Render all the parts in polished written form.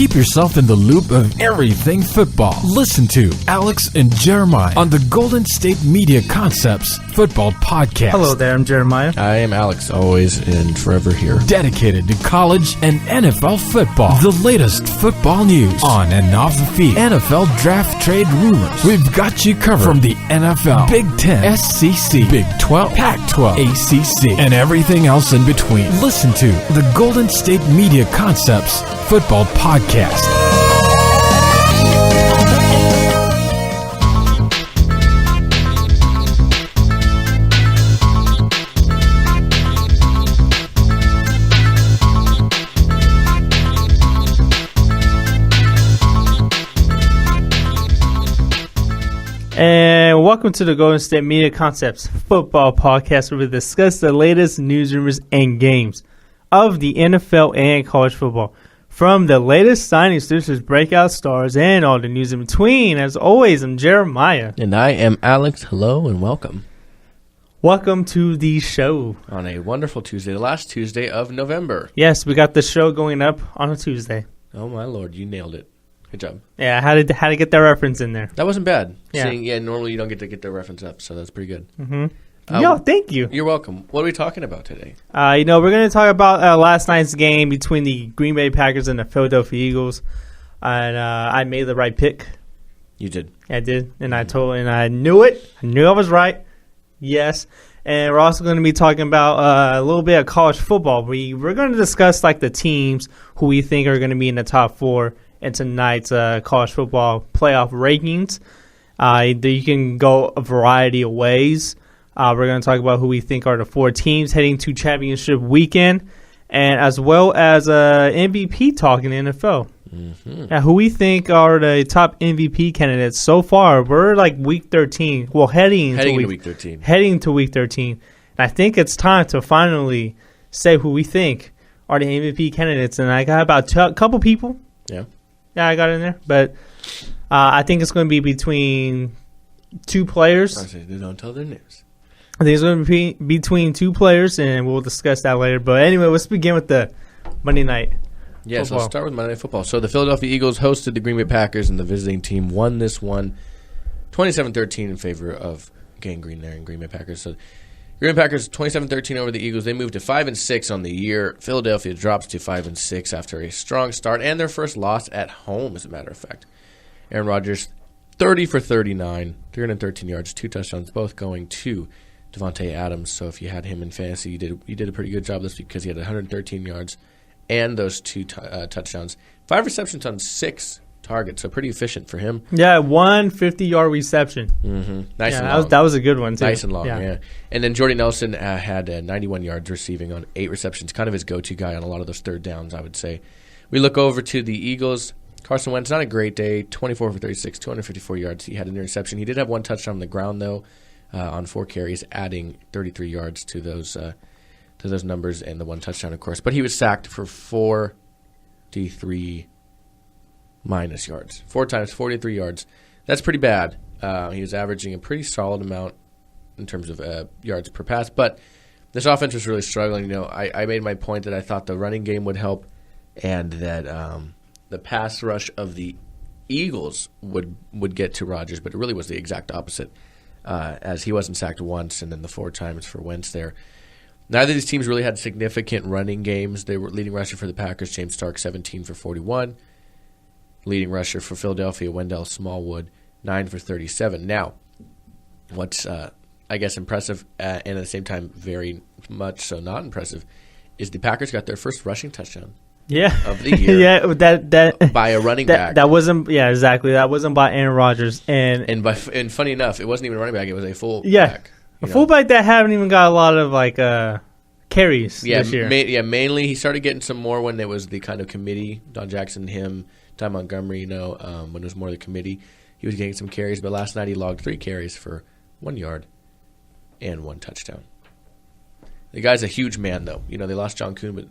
Keep yourself in the loop of everything football. Listen to Alex and Jeremiah on the Golden State Media Concepts Football Podcast. Hello there, I'm Jeremiah. I am Alex, always and forever here. Dedicated to college and NFL football. The latest football news on and off the field. NFL draft trade rumors. We've got you covered from the NFL, Big Ten, SEC, Big 12, Pac-12, ACC, and everything else in between. Listen to the Golden State Media Concepts Football Podcast. And welcome to the Golden State Media Concepts Football Podcast, where we discuss the latest news, rumors, and games of the NFL and college football. From the latest signings through breakout stars and all the news in between, as always, I'm Jeremiah. And I am Alex. Hello and welcome. Welcome to the show. On a wonderful Tuesday, the last Tuesday of November. Yes, we got the show going up on a Tuesday. Oh my lord, you nailed it. Good job. Yeah, I had to get that reference in there. That wasn't bad. Yeah. Normally you don't get to get the reference up, so that's pretty good. Mm-hmm. Yo, thank you. You're welcome. What are we talking about today? We're going to talk about last night's game between the Green Bay Packers and the Philadelphia Eagles. And I made the right pick. You did. I did. And I knew it. I knew I was right. Yes. And we're also going to be talking about a little bit of college football. We're going to discuss like the teams who we think are going to be in the top four in tonight's college football playoff rankings. You can go a variety of ways. We're going to talk about who we think are the four teams heading to championship weekend, and as well as MVP talk in the NFL. Mm-hmm. Now, who we think are the top MVP candidates so far. We're like week 13. Well, heading to week 13. Heading to week 13. And I think it's time to finally say who we think are the MVP candidates. And I got about a couple people. Yeah, I got in there. But I think it's going to be between two players. I say they don't tell their names. I think it's going to be between two players, and we'll discuss that later. But anyway, let's begin with the Monday night. Yeah, so let's start with Monday Night Football. So the Philadelphia Eagles hosted the Green Bay Packers, and the visiting team won this one 27-13 in favor of Gang Green there in Green Bay Packers. So Green Bay Packers 27-13 over the Eagles. They moved to 5-6 on the year. Philadelphia drops to 5-6 after a strong start and their first loss at home, as a matter of fact. Aaron Rodgers, 30 for 39, 313 yards, 2 touchdowns, both going to Devontae Adams. So if you had him in fantasy, you did a pretty good job this week because he had 113 yards and those 2 touchdowns. 5 receptions on 6 targets, so pretty efficient for him. Yeah, 1 50-yard reception. Mm-hmm. Nice and long. That was a good one, too. Nice and long, yeah. And then Jordy Nelson had 91 yards receiving on 8 receptions, kind of his go-to guy on a lot of those third downs, I would say. We look over to the Eagles. Carson Wentz, not a great day, 24 for 36, 254 yards. He had an interception. He did have 1 touchdown on the ground, though. On 4 carries, adding 33 yards to those numbers and the 1 touchdown, of course. But he was sacked for 43 minus yards. 4 times, 43 yards. That's pretty bad. He was averaging a pretty solid amount in terms of yards per pass. But this offense was really struggling. I made my point that I thought the running game would help and that the pass rush of the Eagles would get to Rodgers, but it really was the exact opposite. As he wasn't sacked once, and then the 4 times for Wentz there. Neither of these teams really had significant running games. They were leading rusher for the Packers, James Stark, 17 for 41. Leading rusher for Philadelphia, Wendell Smallwood, 9 for 37. Now, what's, I guess, impressive and at the same time very much so not impressive is the Packers got their first rushing touchdown. Of the year. that by a running back. That wasn't exactly. That wasn't by Aaron Rodgers. And funny enough, it wasn't even a running back, it was a fullback. Yeah. A fullback that haven't even got a lot of carries this year. Mainly he started getting some more when there was the kind of committee, Don Jackson, him, Ty Montgomery, when it was more the committee. He was getting some carries, but last night he logged 3 carries for 1 yard and 1 touchdown. The guy's a huge man, though. They lost John Kuhn, but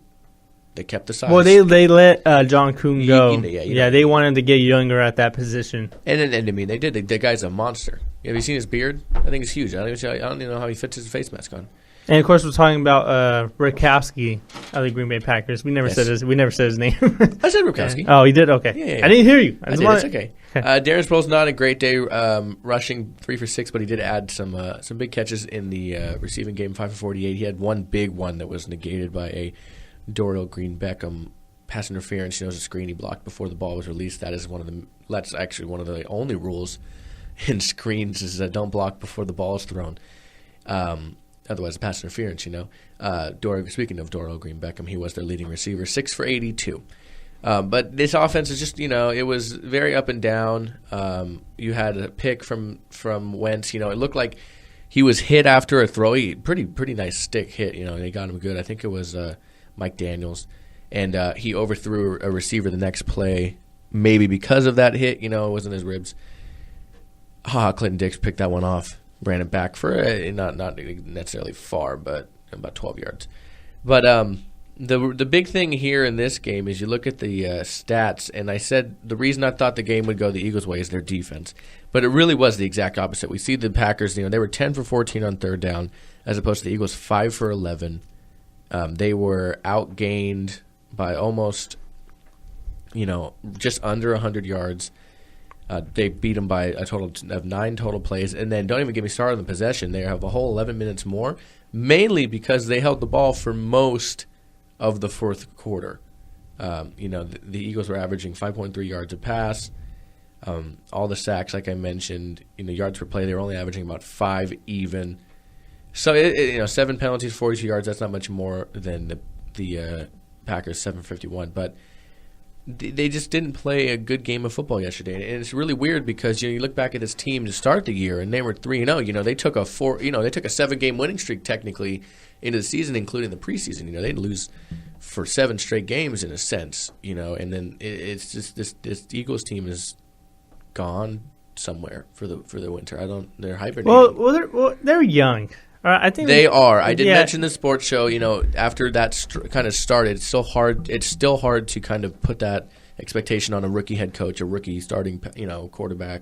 they kept the size. Well, they let John Kuhn go. They wanted to get younger at that position. And I mean, they did. The guy's a monster. Have you seen his beard? I think it's huge. I don't even know how he fits his face mask on. And of course, we're talking about Rikowski of the Green Bay Packers. We never said his. We never said his name. I said Rikowski. Oh, you did? Okay. Yeah. I didn't hear you. I did. It's okay. Darren Sproles not a great day rushing 3 for 6, but he did add some big catches in the receiving game, 5 for 48. He had one big one that was negated by a Dorial Green Beckham pass interference. He knows a screen he blocked before the ball was released. That's actually one of the only rules in screens is that don't block before the ball is thrown. Otherwise, pass interference, Speaking of Dorial Green Beckham, he was their leading receiver, 6 for 82. But this offense is just, it was very up and down. You had a pick from Wentz. It looked like he was hit after a throw. Pretty nice stick hit, they got him good. I think it was Mike Daniels. And he overthrew a receiver the next play, maybe because of that hit. It wasn't his ribs. Clinton Dix picked that one off, ran it back for not necessarily far, but about 12 yards. But the big thing here in this game is you look at the stats, and I said the reason I thought the game would go the Eagles' way is their defense. But it really was the exact opposite. We see the Packers, they were 10 for 14 on third down, as opposed to the Eagles 5 for 11. They were outgained by almost, just under 100 yards. They beat them by a total of 9 total plays. And then don't even get me started on the possession. They have a whole 11 minutes more, mainly because they held the ball for most of the fourth quarter. The Eagles were averaging 5.3 yards a pass. All the sacks, like I mentioned, yards per play, they were only averaging about 5 even. So, 7 penalties, 42 yards, that's not much more than the Packers 751, but they just didn't play a good game of football yesterday, and it's really weird because you look back at this team to start the year, and they were 3-0. They took a 7-game winning streak technically into the season, including the preseason. They'd lose for 7 straight games in a sense, and then it's just this Eagles team is gone somewhere for the winter. They're hibernating. They're young. I think they are. I did mention the sports show. After that kind of started, it's still hard to kind of put that expectation on a rookie head coach, a rookie starting, quarterback.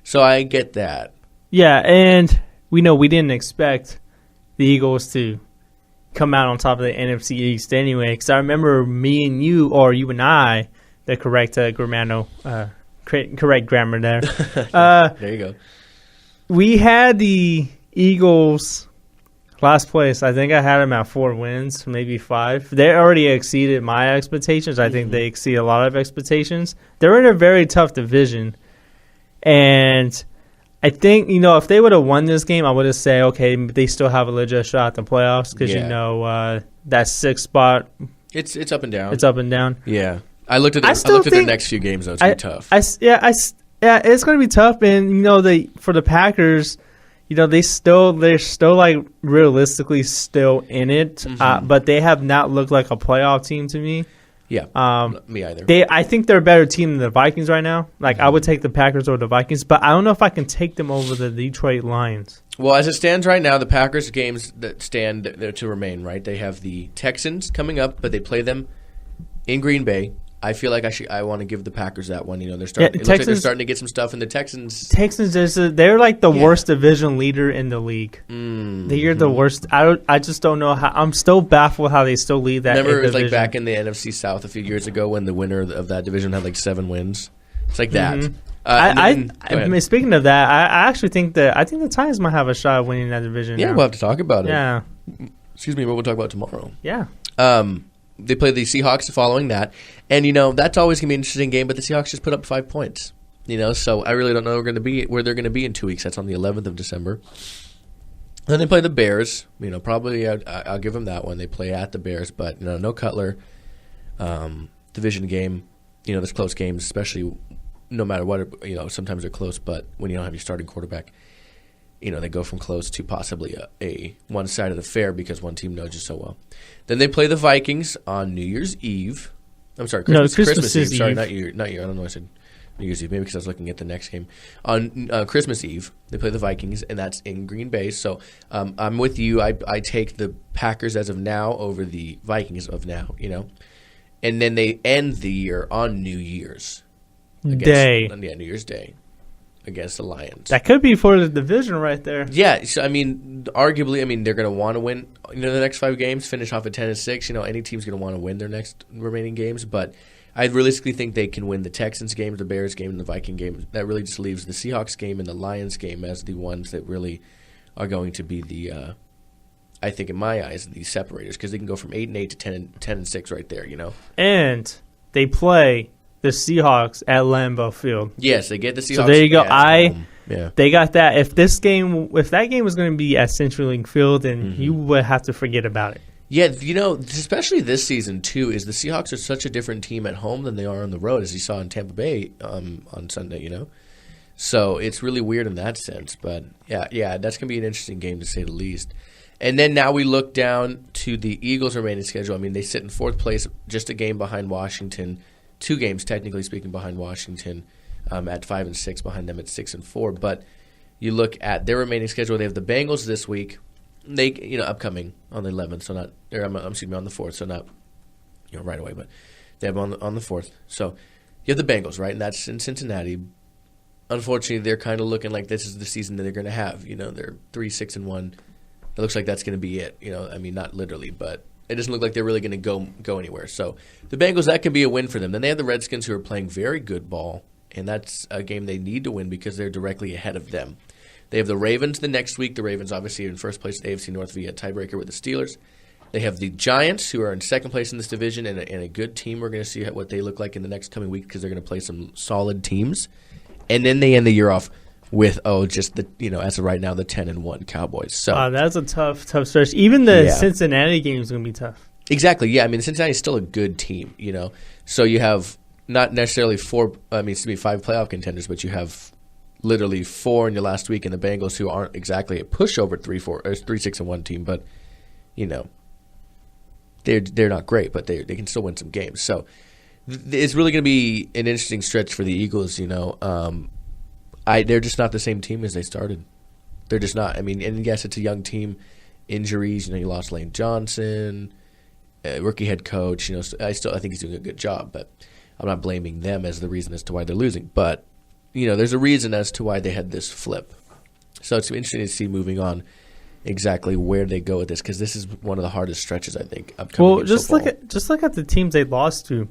So I get that. Yeah, and we didn't expect the Eagles to come out on top of the NFC East anyway. Because I remember me and you, or you and I, the correct correct grammar there. There you go. We had the Eagles. Last place, I think I had them at 4 wins, maybe 5. They already exceeded my expectations. I think they exceed a lot of expectations. They're in a very tough division. And I think, if they would have won this game, I would have said, okay, they still have a legit shot at the playoffs because, that 6th spot. It's up and down. It's up and down. Yeah. I looked at their next few games, though. It's going to be tough. It's going to be tough. And, for the Packers – they're still like realistically still in it, but they have not looked like a playoff team to me. Yeah, me either. I think they're a better team than the Vikings right now. Like I would take the Packers over the Vikings, but I don't know if I can take them over the Detroit Lions. Well, as it stands right now, the Packers games that stand there to remain. Right, they have the Texans coming up, but they play them in Green Bay. I feel like I want to give the Packers that one. They're starting. It looks like they're starting to get some stuff in the Texans. They're like the worst division leader in the league. They're the worst. I just don't know how. I'm still baffled how they still lead that. Remember, it was division. like back in the NFC South a few years ago when the winner of that division had like 7 wins. It's like that. Speaking of that, I actually think the Titans might have a shot at winning that division. Yeah, now. We'll have to talk about it. Yeah. Excuse me, but we'll talk about it tomorrow. Yeah. They play the Seahawks following that. And, that's always going to be an interesting game, but the Seahawks just put up 5 points. So I really don't know where they're going to be in 2 weeks. That's on the 11th of December. Then they play the Bears. Probably I'll give them that one. They play at the Bears, but, no Cutler. Division game. There's close games, especially no matter what. Sometimes they're close, but when you don't have your starting quarterback, they go from close to possibly a one-sided affair because one team knows you so well. Then they play the Vikings on New Year's Eve. I'm sorry, Christmas Eve. Sorry, not year. I don't know. I said New Year's Eve, maybe because I was looking at the next game. On Christmas Eve, they play the Vikings, and that's in Green Bay. So I'm with you. I take the Packers as of now over the Vikings of now. And then they end the year on New Year's Day. Yeah, New Year's Day. against the Lions. That could be for the division right there. Yeah, so arguably, they're going to want to win. The next 5 games, finish off at 10-6. Any team's going to want to win their next remaining games, but I realistically think they can win the Texans game, the Bears game, and the Viking game. That really just leaves the Seahawks game and the Lions game as the ones that really are going to be the, I think in my eyes, the separators, because they can go from 8-8 to 10-6 right there. And they play the Seahawks at Lambeau Field. Yes, they get the Seahawks. So there you go. Yeah. They got that. If that game was going to be at CenturyLink Field, then you would have to forget about it. Yeah, especially this season too, is the Seahawks are such a different team at home than they are on the road, as you saw in Tampa Bay on Sunday. So it's really weird in that sense. But yeah, that's going to be an interesting game to say the least. And then now we look down to the Eagles' remaining schedule. They sit in 4th place, just a game behind Washington. 2 games, technically speaking, behind Washington, at 5-6, behind them at 6-4. But you look at their remaining schedule; they have the Bengals this week. They, upcoming on the 11th, so not. On the 4th, so not, right away. But they have on the 4th. So you have the Bengals, right, and that's in Cincinnati. Unfortunately, they're kind of looking like this is the season that they're going to have. They're 3-6-1. It looks like that's going to be it. Not literally, but it doesn't look like they're really going to go anywhere. So the Bengals, that can be a win for them. Then they have the Redskins, who are playing very good ball, and that's a game they need to win because they're directly ahead of them. They have the Ravens the next week. The Ravens obviously are in first place at AFC North via tiebreaker with the Steelers. They have the Giants, who are in second place in this division, and a good team. We're going to see what they look like in the next coming week because they're going to play some solid teams. And then they end the year off with as of right now, the 10-1 Cowboys. So that's a tough stretch. Even the Cincinnati game is going to be tough. Exactly. Yeah, Cincinnati is still a good team. So you have not necessarily 5 playoff contenders, but you have literally 4 in your last week, and the Bengals, who aren't exactly a pushover 3-6-1 team, but they're not great, but they can still win some games. So it's really going to be an interesting stretch for the Eagles. They're just not the same team as they started. They're just not. And yes, it's a young team. Injuries, you lost Lane Johnson, rookie head coach. I think he's doing a good job, but I'm not blaming them as the reason as to why they're losing. But there's a reason as to why they had this flip. So it's interesting to see moving on exactly where they go with this, because this is one of the hardest stretches, I think, upcoming. Well, just look at the teams they lost to.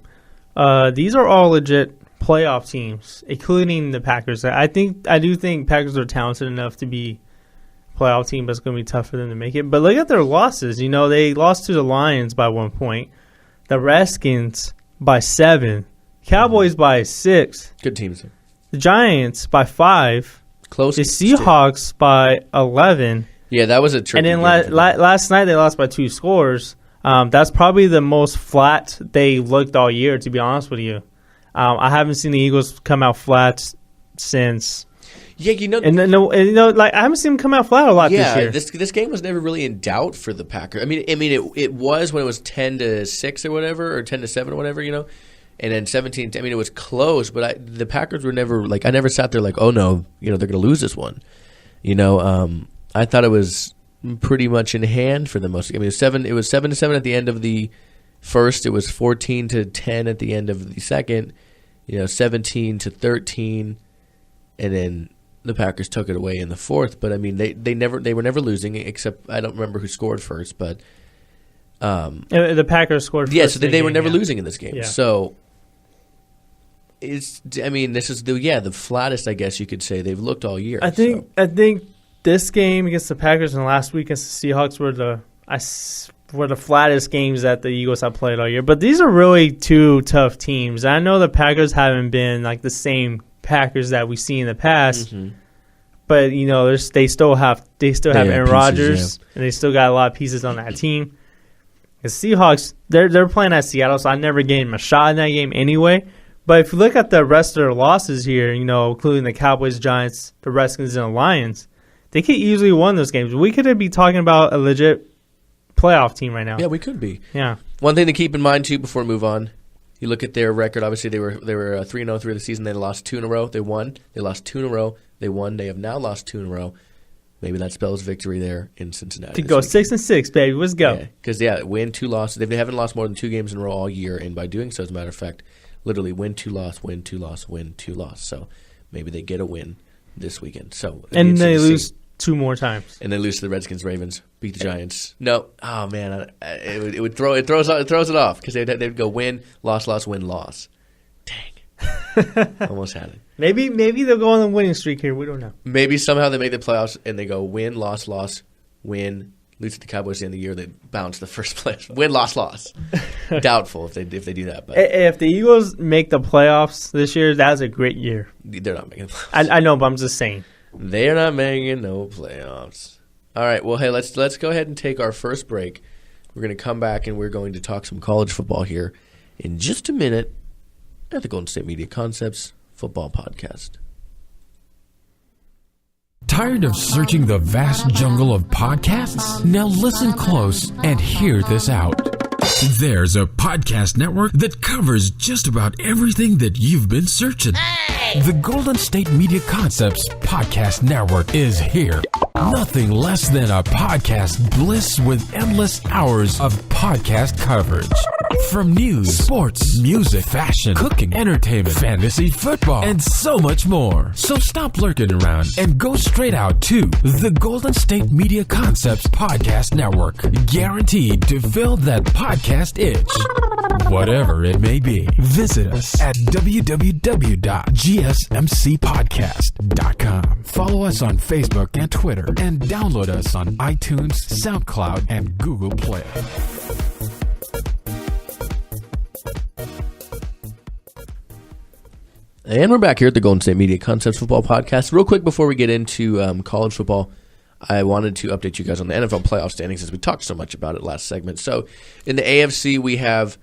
These are all legit playoff teams, including the Packers. I do think Packers are talented enough to be a playoff team, but it's going to be tough for them to make it. But look at their losses. They lost to the Lions by 1 point, the Redskins by 7, Cowboys by 6. Good teams. The Giants by 5. Close. The Seahawks by 11. Yeah, that was a tricky game. And then last night they lost by 2 scores. That's probably the most flat they looked all year, to be honest with you. I haven't seen the Eagles come out flat since. Yeah, I haven't seen them come out flat a lot this year. This game was never really in doubt for the Packers. It was when it was 10-6 or whatever, or 10-7 or whatever, and then 17. It was close, but the Packers were never I never sat there like, oh no, they're going to lose this one. I thought it was pretty much in hand for the most. It was 7-7 at the end of the first. It was 14-10 at the end of the second. 17-13, and then the Packers took it away in the fourth. But they were never losing, except I don't remember who scored first. But the Packers scored first. Yeah, so they were never losing in this game. Yeah. So this is the flattest, I guess you could say, they've looked all year. I think this game against the Packers and last week against the Seahawks were the flattest games that the Eagles have played all year. But these are really 2 tough teams. I know the Packers haven't been the same Packers that we've seen in the past, but they still have Aaron Rodgers, and they still got a lot of pieces on that team. The Seahawks, they're playing at Seattle, so I never gave them a shot in that game anyway. But if you look at the rest of their losses here, including the Cowboys, Giants, the Redskins, and the Lions, they could easily win those games. We could be talking about a legit playoff team right now. Yeah, we could be. Yeah. One thing to keep in mind too before we move on, you look at their record. Obviously, they were 3-0 through the season. They lost 2 in a row. They won. They lost 2 in a row. They won. They have now lost 2 in a row. Maybe that spells victory there in Cincinnati. To go 6-6, baby. Let's go. Because win 2 losses. They haven't lost more than 2 games in a row all year, and by doing so, as a matter of fact, literally win 2 loss, win 2 loss, win 2 loss. So maybe they get a win this weekend. So and they lose 2 more times. And they lose to the Redskins, Ravens, beat the Giants. No, oh man, it throws it off because they'd go win, loss, win, loss. Dang, almost had it. Maybe they'll go on a winning streak here. We don't know. Maybe somehow they make the playoffs and they go win, loss, win. Lose to the Cowboys at the end of the year, they bounce the first place. Win, loss. Doubtful if they do that. But if the Eagles make the playoffs this year, that's a great year. They're not making the playoffs. I know, but I'm just saying. They're not making no playoffs. All right, well, hey, let's go ahead and take our first break. We're going to come back and we're going to talk some college football here in just a minute at the Golden State Media Concepts Football Podcast. Tired of searching the vast jungle of podcasts? Now listen close and hear this out. There's a podcast network that covers just about everything that you've been searching. Hey! The Golden State Media Concepts Podcast Network is here. Nothing less than a podcast bliss with endless hours of podcast coverage. From news, sports, music, fashion, cooking, entertainment, fantasy, football, and so much more. So stop lurking around and go straight out to the Golden State Media Concepts Podcast Network. Guaranteed to fill that podcast itch. Whatever it may be. Visit us at www.gsmcpodcast.com. Follow us on Facebook and Twitter, and download us on iTunes, SoundCloud, and Google Play. And we're back here at the Golden State Media Concepts Football Podcast. Real quick before we get into college football, I wanted to update you guys on the NFL playoff standings since we talked so much about it last segment. So in the AFC, we have,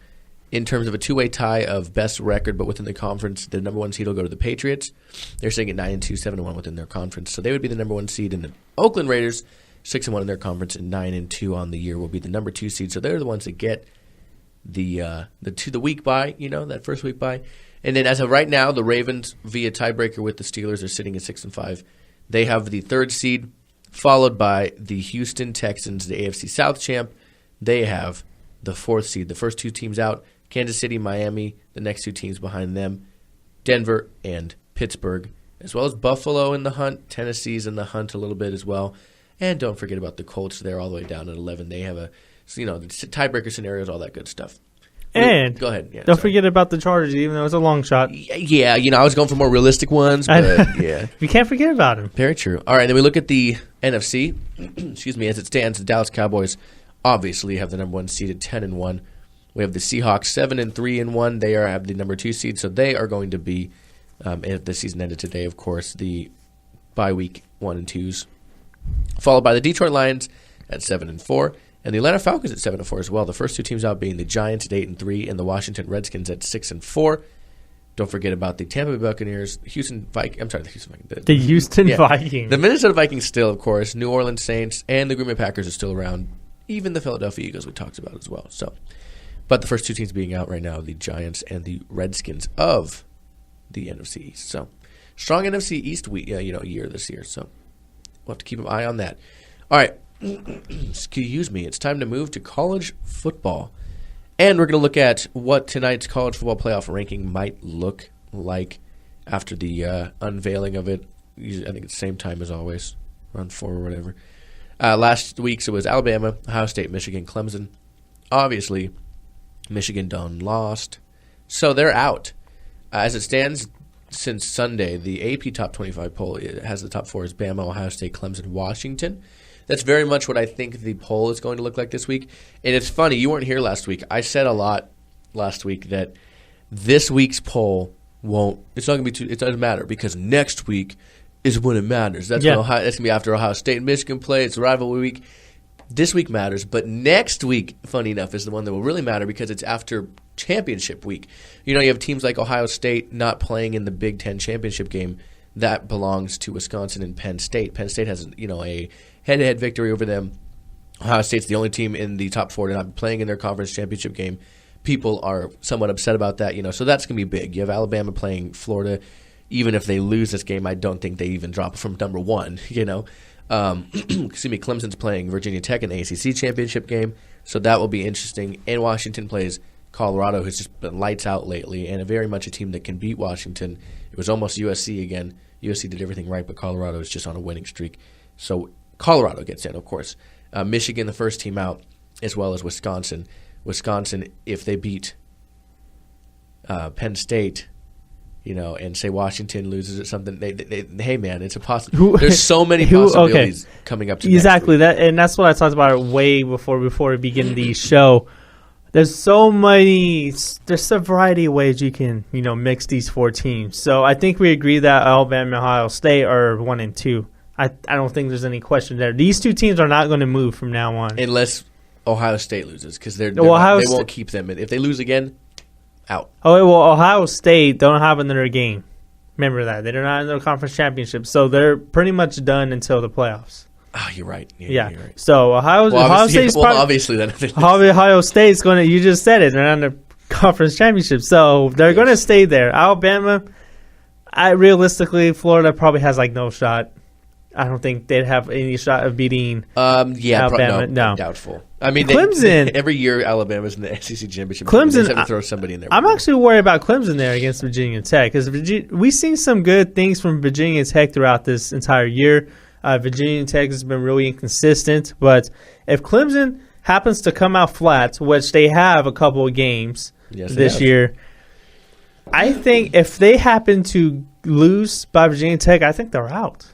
in terms of a two-way tie of best record, but within the conference, the number one seed will go to the Patriots. They're sitting at 9-2, 7-1 within their conference. So they would be the number one seed, and the Oakland Raiders, 6-1 in their conference, and 9-2 on the year, will be the number two seed. So they're the ones that get the week bye, that first week bye. And then as of right now, the Ravens, via tiebreaker with the Steelers, are sitting at 6-5. They have the third seed, followed by the Houston Texans, the AFC South champ. They have the fourth seed. The first two teams out, Kansas City, Miami, the next two teams behind them, Denver and Pittsburgh, as well as Buffalo in the hunt. Tennessee's in the hunt a little bit as well. And don't forget about the Colts. They're all the way down at 11. They have the tiebreaker scenarios, all that good stuff. And go ahead. Yeah, don't forget about the Chargers, even though it's a long shot. Yeah, I was going for more realistic ones, but yeah. You can't forget about them. Very true. All right, then we look at the NFC. Excuse me, as it stands, the Dallas Cowboys obviously have the number one seed at 10-1. We have the Seahawks 7-3-1. They have the number two seed, so they are going to be, if the season ended today, of course, the bye week 1 and 2s. Followed by the Detroit Lions at 7-4. And the Atlanta Falcons at 7-4 as well. The first two teams out being the Giants at 8-3 and the Washington Redskins at 6-4. Don't forget about the Tampa Bay Buccaneers, the Houston Vikings. The Houston Vikings. The Minnesota Vikings still, of course. New Orleans Saints and the Green Bay Packers are still around. Even the Philadelphia Eagles we talked about as well. But the first two teams being out right now, the Giants and the Redskins of the NFC East. So strong NFC East year this year. So we'll have to keep an eye on that. All right. Excuse me. It's time to move to college football. And we're going to look at what tonight's college football playoff ranking might look like after the unveiling of it. I think it's the same time as always, around 4 or whatever. Last week's it was Alabama, Ohio State, Michigan, Clemson. Obviously, Michigan done lost. So they're out. As it stands since Sunday, the AP Top 25 poll has the top 4 as Bama, Ohio State, Clemson, Washington. That's very much what I think the poll is going to look like this week. And it's funny, you weren't here last week. I said a lot last week that this week's poll it doesn't matter because next week is when it matters. That's going to be after Ohio State and Michigan play. It's rivalry week. This week matters, but next week, funny enough, is the one that will really matter because it's after championship week. You have teams like Ohio State not playing in the Big Ten championship game. That belongs to Wisconsin and Penn State. Penn State has a head-to-head victory over them. Ohio State's the only team in the top 4 to not be playing in their conference championship game. People are somewhat upset about that, so that's going to be big. You have Alabama playing Florida. Even if they lose this game, I don't think they even drop from number 1, Excuse me, Clemson's playing Virginia Tech in the ACC championship game, so that will be interesting. And Washington plays Colorado has just been lights out lately, and very much a team that can beat Washington. It was almost USC again. USC did everything right, but Colorado is just on a winning streak. So Colorado gets in, of course. Michigan, the first team out, as well as Wisconsin. Wisconsin, if they beat Penn State, and say Washington loses or something, hey man, it's a possibility. There's so many possibilities coming up to exactly that, and that's what I talked about way before we begin the show. There's a variety of ways you can mix these 4 teams. So I think we agree that Alabama and Ohio State are 1 and 2. I don't think there's any question there. These 2 teams are not going to move from now on unless Ohio State loses, because they won't keep them. If they lose again, out. Oh, well, Ohio State don't have another game. Remember that. They're not in the conference championship, so they're pretty much done until the playoffs. Oh, you're right. Yeah. You're right. So Ohio State's obviously then. Ohio State's going to, you just said it, they're not in the conference championship, so they're going to stay there. Alabama, realistically, Florida probably has no shot. I don't think they'd have any shot of beating Alabama. No. Doubtful. I mean, Clemson. Every year Alabama's in the SEC championship. Clemson, they just have to throw somebody in there. I'm actually worried about Clemson there against Virginia Tech, because we've seen some good things from Virginia Tech throughout this entire year. Virginia Tech has been really inconsistent, but if Clemson happens to come out flat, which they have a couple of games this year, I think if they happen to lose by Virginia Tech, I think they're out.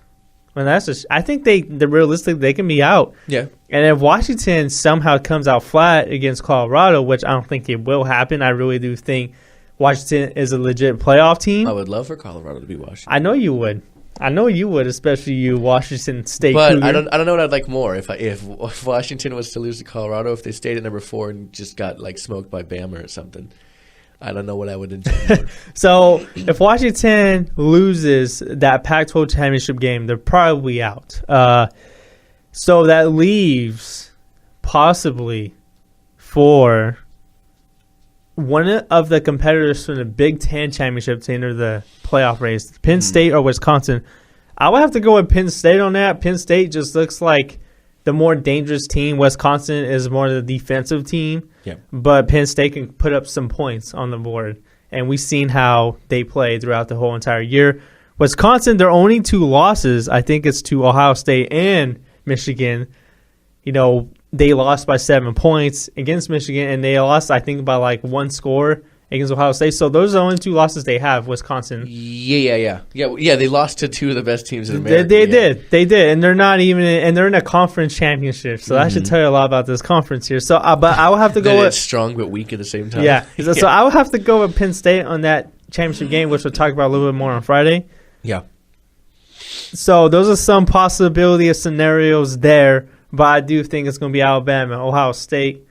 I think they realistically they can be out. Yeah. And if Washington somehow comes out flat against Colorado, which I don't think it will happen, I really do think Washington is a legit playoff team. I would love for Colorado to be Washington. I know you would, especially you Washington State. But Cougar. I don't know what I'd like more. If Washington was to lose to Colorado, if they stayed at number 4 and just got smoked by Bama or something. I don't know what I would enjoy more. So if Washington loses that Pac-12 championship game, they're probably out. So that leaves possibly for one of the competitors from the Big Ten championship to enter the playoff race, Penn State or Wisconsin. I would have to go with Penn State on that. Penn State just looks like the more dangerous team. Wisconsin is more the defensive team. Yeah. But Penn State can put up some points on the board. And we've seen how they play throughout the whole entire year. Wisconsin, their only 2 losses, I think it's to Ohio State and Michigan. They lost by 7 points against Michigan, and they lost, I think, by 1 score against Ohio State. So those are the only 2 losses they have, Wisconsin. Yeah. They lost to 2 of the best teams in America. They did, and they're not even, and they're in a conference championship. So that should tell you a lot about this conference here. So, but I will have to go with it's strong but weak at the same time. Yeah. So I will have to go with Penn State on that championship game, which we'll talk about a little bit more on Friday. Yeah. So those are some possibility of scenarios there, but I do think it's going to be Alabama, Ohio State,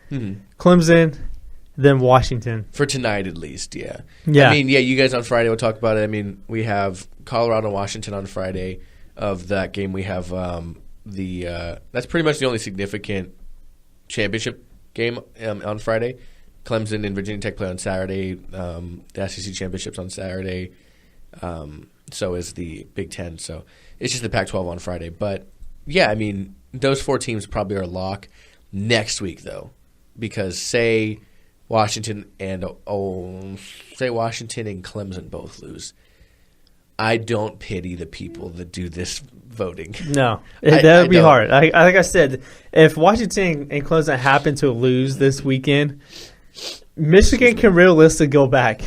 Clemson, then Washington. For tonight, at least, yeah. Yeah. I mean, you guys on Friday will talk about it. I mean, we have Colorado and Washington on Friday. Of that game, we have that's pretty much the only significant championship game on Friday. Clemson and Virginia Tech play on Saturday. The SEC championship's on Saturday. So is the Big Ten. So it's just the Pac-12 on Friday. But, yeah, I mean, those 4 teams probably are a lock next week, though, because say Washington and Clemson both lose. I don't pity the people that do this voting. No, that would be hard. Like I said, if Washington and Clemson happen to lose this weekend, Michigan can realistically go back.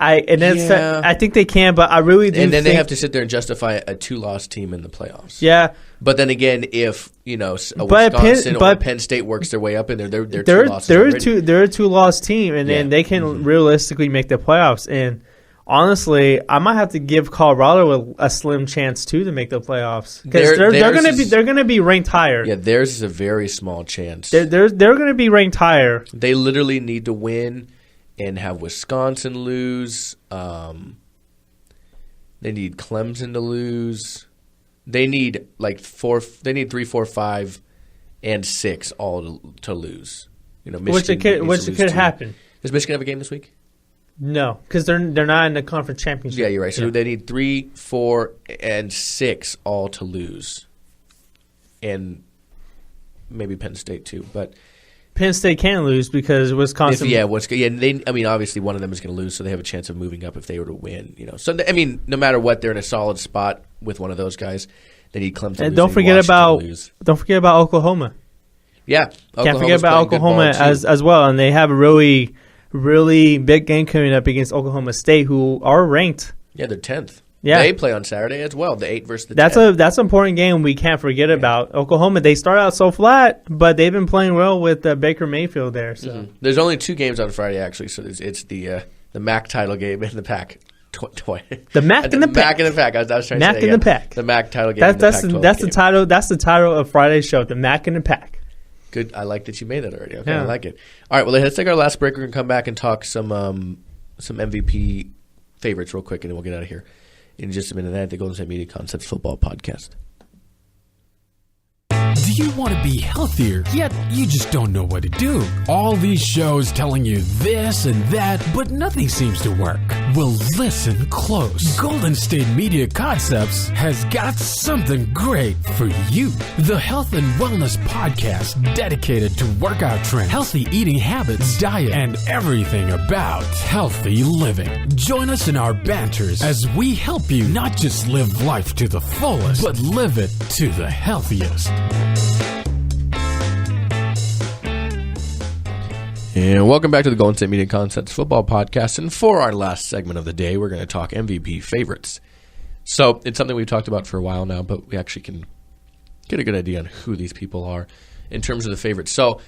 I think they can, but I really do. And then they have to sit there and justify a 2-loss team in the playoffs. Yeah, but then again, if Wisconsin or Penn State works their way up, and they're 2 losses already. They're a 2-loss team, and then they can realistically make the playoffs. And honestly, I might have to give Colorado a slim chance too to make the playoffs because they're going to be ranked higher. Yeah, theirs is a very small chance. They're going to be ranked higher. They literally need to win and have Wisconsin lose. They need Clemson to lose. They need 3, 4, 5, and 6 all to lose. Which could happen. Does Michigan have a game this week? No, because they're not in the conference championship. Yeah, you're right. So they need 3, 4, and 6 all to lose, and maybe Penn State too. But Penn State can lose because Wisconsin. Obviously one of them is going to lose, so they have a chance of moving up if they were to win. So no matter what, they're in a solid spot with one of those guys. They need Clemson. And don't forget about Oklahoma. Yeah, can't forget about Oklahoma as well, and they have a really, really big game coming up against Oklahoma State, who are ranked. Yeah, they're 10th. Yeah. They play on Saturday as well, the 8 versus the 10. That's an important game we can't forget about. Oklahoma, they start out so flat, but they've been playing well with Baker Mayfield there. So There's only 2 games on Friday, actually, so it's the MAC title game and the Pac. The MAC and the Pac. MAC and the Pac. I was trying to say MAC and the Pac. The MAC title game. That's the title. That's the title of Friday's show. The MAC and the Pac. Good. I like that you made that already. Okay, yeah. I like it. All right. Well, let's take our last break. We're gonna come back and talk some MVP favorites real quick, and then we'll get out of here in just a minute. At the Golden State Media Concepts Football Podcast. Do you want to be healthier, yet you just don't know what to do? All these shows telling you this and that, but nothing seems to work. Well, listen close. Golden State Media Concepts has got something great for you. The Health and Wellness Podcast dedicated to workout trends, healthy eating habits, diet, and everything about healthy living. Join us in our banters as we help you not just live life to the fullest, but live it to the healthiest. And welcome back to the Golden State Media Concepts Football Podcast. And for our last segment of the day, we're going to talk MVP favorites. So it's something we've talked about for a while now, but we actually can get a good idea on who these people are in terms of the favorites. So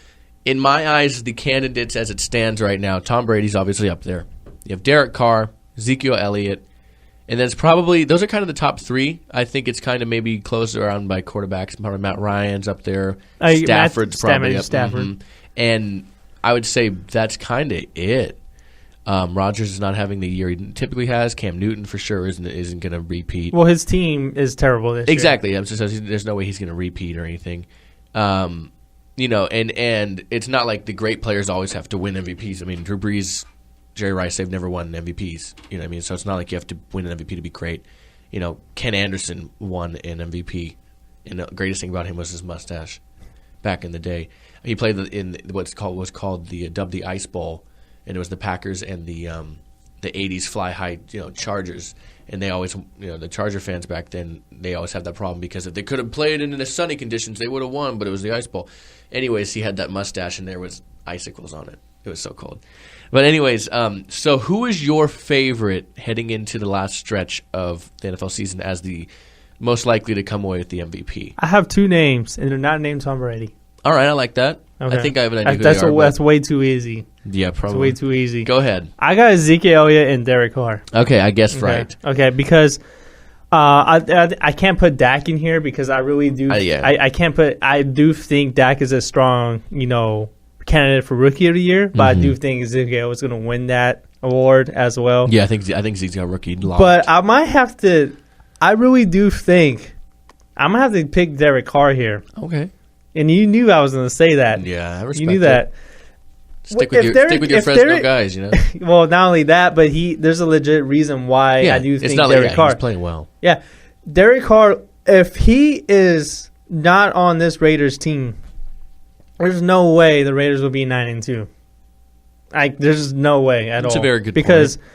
in my eyes, the candidates as it stands right now, Tom Brady's obviously up there. You have Derek Carr, Ezekiel Elliott, and then it's probably, those are kind of the top 3. I think it's kind of maybe closed around by quarterbacks. Probably Matt Ryan's up there. Stafford's probably up. Stafford. And I would say that's kind of it. Rodgers is not having the year he typically has. Cam Newton for sure isn't going to repeat. Well, his team is terrible this year. Exactly. There's no way he's going to repeat or anything. And it's not like the great players always have to win MVPs. I mean, Drew Brees, Jerry Rice, they've never won MVPs. You know what I mean? So it's not like you have to win an MVP to be great. Ken Anderson won an MVP, and the greatest thing about him was his mustache back in the day. He played in was called the Ice Bowl, and it was the Packers and the 80s fly high Chargers, and they always the Charger fans back then, they always had that problem because if they could have played in the sunny conditions they would have won, but it was the Ice Bowl. Anyways, he had that mustache and there was icicles on it. It was so cold. But anyways, so who is your favorite heading into the last stretch of the NFL season as the most likely to come away with the MVP? I have 2 names, and they're not named Tom Brady. All right, I like that. Okay. I think I have an idea who they are. That's way too easy. Yeah, probably. It's way too easy. Go ahead. I got Ezekiel Elliott and Derek Carr. Okay, I guessed right. Okay, because I can't put Dak in here because I really do. I can't put. I do think Dak is a strong, candidate for Rookie of the Year, but I do think Ezekiel is going to win that award as well. Yeah, I think Ezekiel Rookie locked. But I might have to. I really do think I'm gonna have to pick Derek Carr here. Okay. And you knew I was going to say that. Yeah, I respect You knew that. Stick with your Fresno guys, Well, not only that, but there's a legit reason why I do think Derek Carr. He's playing well. Yeah. Derek Carr, if he is not on this Raiders team, there's no way the Raiders will be 9-2. There's no way at all. That's a very good because point.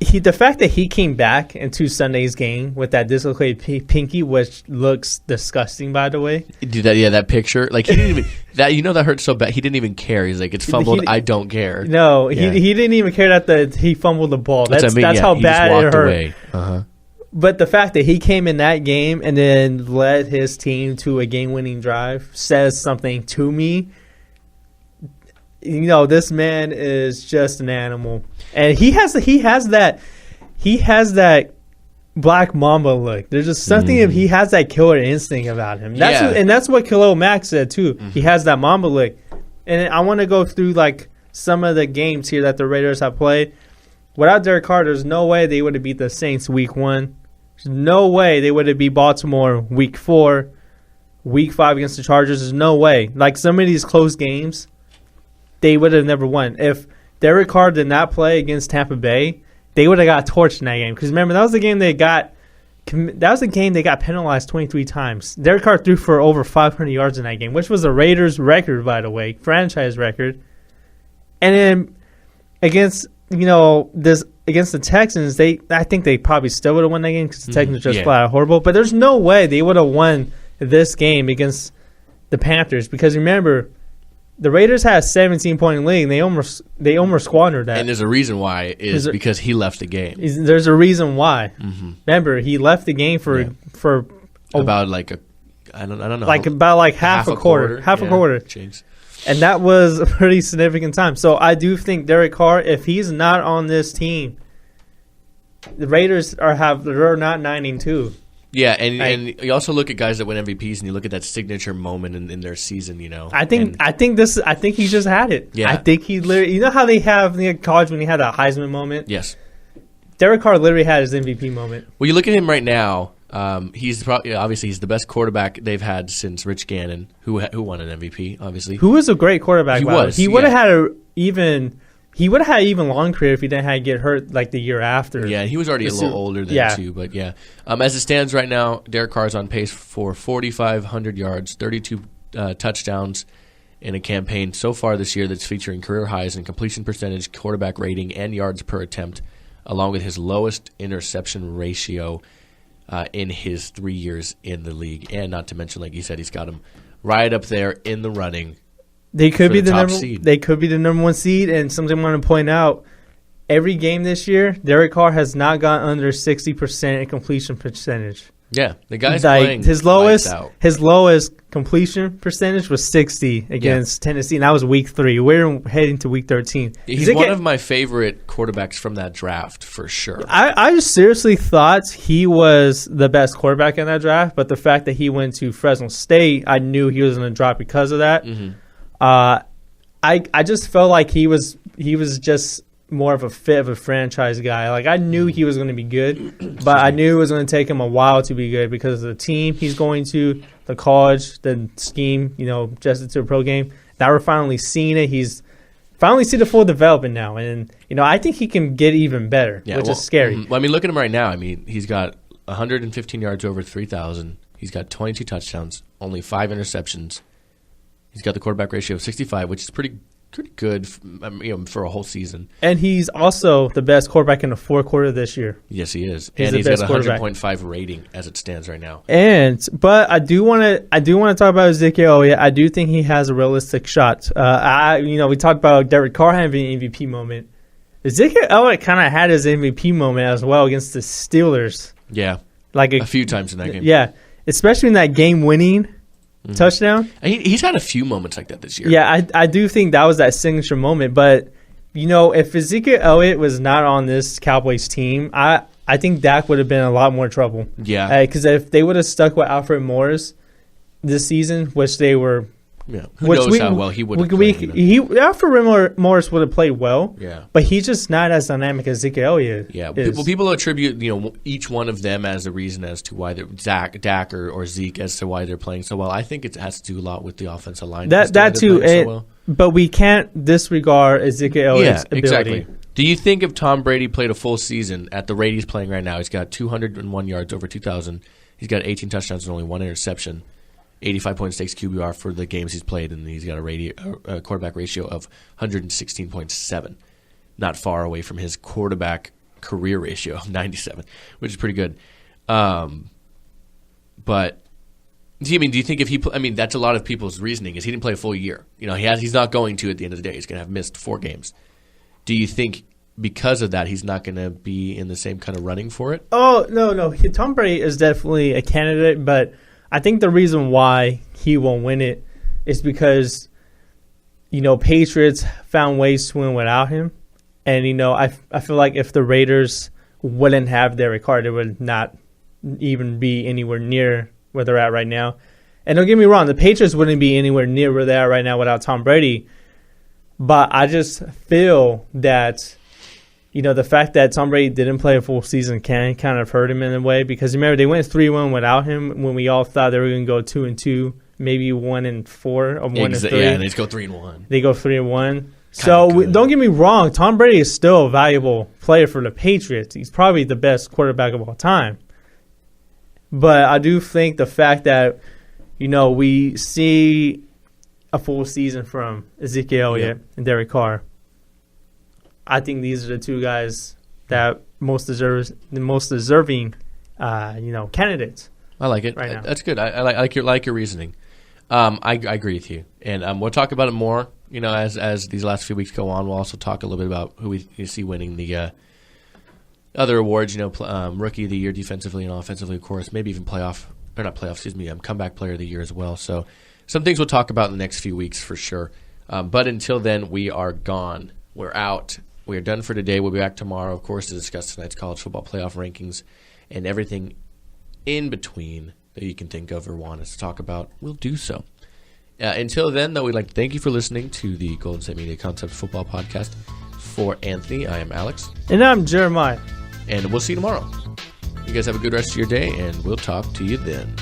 The fact that he came back into Sunday's game with that dislocated pinky, which looks disgusting, by the way. That picture, like he didn't even that hurt so bad. He didn't even care. He's like, it's fumbled. I don't care. No, he didn't even care that he fumbled the ball. That's how bad it hurt. Away. Uh-huh. But the fact that he came in that game and then led his team to a game-winning drive says something to me. This man is just an animal, and he has that Black Mamba look. There's just something he has that killer instinct about him. That's what Khalil Mack said too. He has that Mamba look, and I want to go through some of the games here that the Raiders have played. Without Derek Carr, there's no way they would have beat the Saints week 1. There's no way they would have beat Baltimore week 4, week 5 against the Chargers. There's no way. Some of these close games, they would have never won. If Derek Carr did not play against Tampa Bay, they would have got torched in that game. Because remember, that was the game they got that was a game they got penalized 23 times. Derek Carr threw for over 500 yards in that game, which was the Raiders' record, by the way, franchise record. And then against the Texans, I think they probably still would have won that game because the Texans are just flat out horrible. But there's no way they would have won this game against the Panthers because remember, the Raiders had a 17-point lead, and they almost squandered that. And there's a reason why because he left the game. There's a reason why. Mm-hmm. Remember, he left the game for about like I don't know, like about like half a quarter. Jeez. And that was a pretty significant time. So I do think Derek Carr, if he's not on this team, the Raiders they're not 9-2. Yeah, and you also look at guys that win MVPs, and you look at that signature moment in their season. I think he just had it. Yeah, I think he literally. You know how they have in college when he had a Heisman moment. Yes, Derek Carr literally had his MVP moment. Well, you look at him right now. He's obviously the best quarterback they've had since Rich Gannon, who won an MVP. Obviously, who was a great quarterback. He would have had He would have had an even long career if he didn't have to get hurt like the year after. Yeah, he was already a little older then too. But yeah, as it stands right now, Derek Carr is on pace for 4,500 yards, 32 touchdowns in a campaign so far this year that's featuring career highs in completion percentage, quarterback rating, and yards per attempt, along with his lowest interception ratio in his 3 years in the league. And not to mention, like you said, he's got him right up there in the running. They could be the number seed. They could be the number one seed, and something I want to point out: every game this year, Derek Carr has not gone under 60% in completion percentage. Yeah, the guy's playing his lowest completion percentage was 60 against Tennessee, and that was week 3. We're heading to week 13. He's one of my favorite quarterbacks from that draft for sure. I just seriously thought he was the best quarterback in that draft, but the fact that he went to Fresno State, I knew he was going to drop because of that. Mm-hmm. I just felt like he was just more of a fit of a franchise guy. Like I knew he was going to be good, but I knew it was going to take him a while to be good because of the team he's going to, the college, the scheme, just into a pro game. Now we're finally seeing it. He's finally see the full development now, and I think he can get even better, which is scary. Well, I mean, look at him right now. I mean, he's got 115 yards over 3,000. He's got 22 touchdowns, only 5 interceptions. He's got the quarterback ratio of 65, which is pretty good for a whole season. And he's also the best quarterback in the fourth quarter this year. Yes, he is. And he's got a 100.5 rating as it stands right now. But I do want to talk about Ezekiel Elliott. I do think he has a realistic shot. We talked about Derek Carr having an MVP moment. Ezekiel Elliott kind of had his MVP moment as well against the Steelers. Yeah, like a few times in that game. Yeah, especially in that game-winning touchdown. He's had a few moments like that this year. Yeah, I do think that was that signature moment. But, if Ezekiel Elliott was not on this Cowboys team, I think Dak would have been in a lot more trouble. Yeah. Because if they would have stuck with Alfred Morris this season, which they were... Yeah. Who knows how well he would have played. Alfred Morris would have played well. Yeah. But he's just not as dynamic as Ezekiel Elliott. Yeah. People attribute each one of them as a reason as to why they're Dak or Zeke as to why they're playing so well. I think it has to do a lot with the offensive line. That too. But we can't disregard Ezekiel Elliott's ability. Exactly. Do you think if Tom Brady played a full season at the rate he's playing right now, he's got 201 yards over 2,000. He's got 18 touchdowns and only 1 interception. 85.6 QBR for the games he's played, and he's got a quarterback ratio of 116.7. Not far away from his quarterback career ratio of 97, which is pretty good. But do you think if he? That's a lot of people's reasoning is he didn't play a full year. He's not going to at the end of the day. He's going to have missed 4 games. Do you think because of that he's not going to be in the same kind of running for it? Oh no. Tom Brady is definitely a candidate, but I think the reason why he won't win it is because, Patriots found ways to win without him. And, I feel like if the Raiders wouldn't have Derek Carr, they would not even be anywhere near where they're at right now. And don't get me wrong, the Patriots wouldn't be anywhere near where they are right now without Tom Brady. But I just feel that, the fact that Tom Brady didn't play a full season can kind of hurt him in a way because remember they went 3-1 without him when we all thought they were going to go 2-2, maybe 1-4 or 1-3. Yeah, and they go 3-1. They go 3-1. So don't get me wrong, Tom Brady is still a valuable player for the Patriots. He's probably the best quarterback of all time. But I do think the fact that, we see a full season from Ezekiel Elliott and Derek Carr, I think these are the two guys that the most deserving, candidates. I like it. Right now. That's good. I like your reasoning. I agree with you, and we'll talk about it more. As these last few weeks go on, we'll also talk a little bit about who we see winning the other awards. Rookie of the year, defensively and offensively, of course. Maybe even comeback player of the year as well. So some things we'll talk about in the next few weeks for sure. But until then, we are gone. We're out. We are done for today. We'll be back tomorrow, of course, to discuss tonight's college football playoff rankings and everything in between that you can think of or want us to talk about. We'll do so. Until then, though, we'd like to thank you for listening to the Golden State Media Concepts Football Podcast. For Anthony, I am Alex. And I'm Jeremiah. And we'll see you tomorrow. You guys have a good rest of your day, and we'll talk to you then.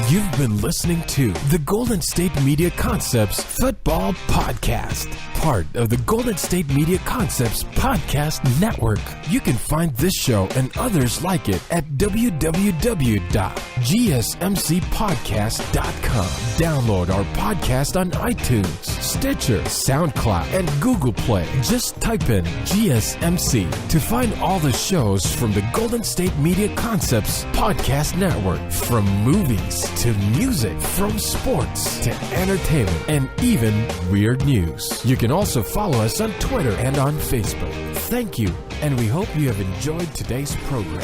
You've been listening to the Golden State Media Concepts Football Podcast, part of the Golden State Media Concepts Podcast Network. You can find this show and others like it at www.gsmcpodcast.com. Download our podcast on iTunes, Stitcher, SoundCloud, and Google Play. Just type in GSMC to find all the shows from the Golden State Media Concepts Podcast Network, from movies to music, from sports to entertainment, and even weird news. You can also follow us on Twitter and on Facebook. Thank you, and we hope you have enjoyed today's program.